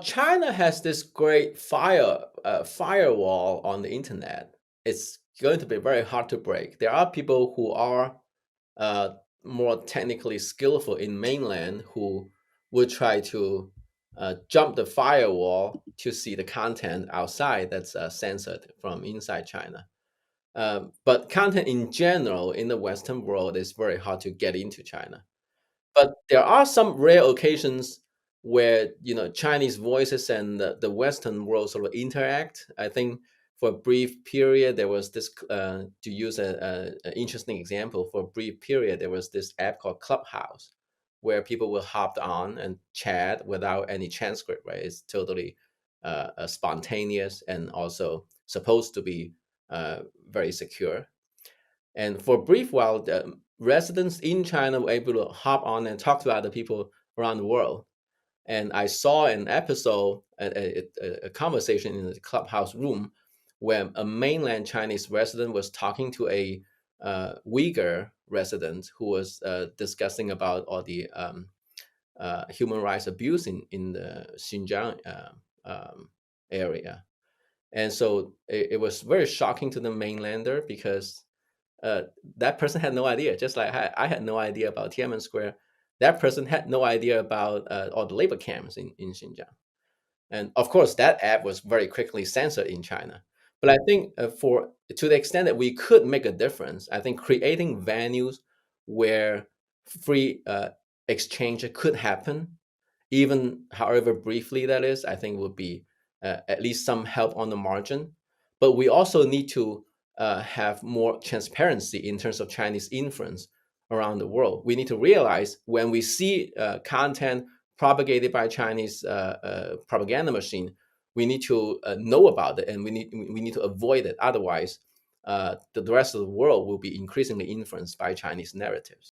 China has this great firewall on the internet. It's going to be very hard to break. There are people who are uh, more technically skillful in mainland who would try to jump the firewall to see the content outside that's censored from inside China. But content in general in the Western world is very hard to get into China. But there are some rare occasions where Chinese voices and the Western world sort of interact. I think for a brief period there was this to use an interesting example. For a brief period there was this app called Clubhouse where people will hop on and chat without any transcript. Right, it's totally spontaneous and also supposed to be very secure. And for a brief while, the residents in China were able to hop on and talk to other people around the world. And I saw an episode, a conversation in the clubhouse room, where a mainland Chinese resident was talking to a Uyghur resident who was discussing about all the human rights abuse in the Xinjiang area. And so it was very shocking to the mainlander because uh, that person had no idea. Just like I had no idea about Tiananmen Square, that person had no idea about all the labor camps in Xinjiang. And of course, that app was very quickly censored in China. But I think for to the extent that we could make a difference, I think creating venues where free exchange could happen, even however briefly that is, I think would be at least some help on the margin. But we also need to have more transparency in terms of Chinese influence around the world. We need to realize when we see content propagated by Chinese propaganda machine, we need to know about it and we need to avoid it. Otherwise, the rest of the world will be increasingly influenced by Chinese narratives.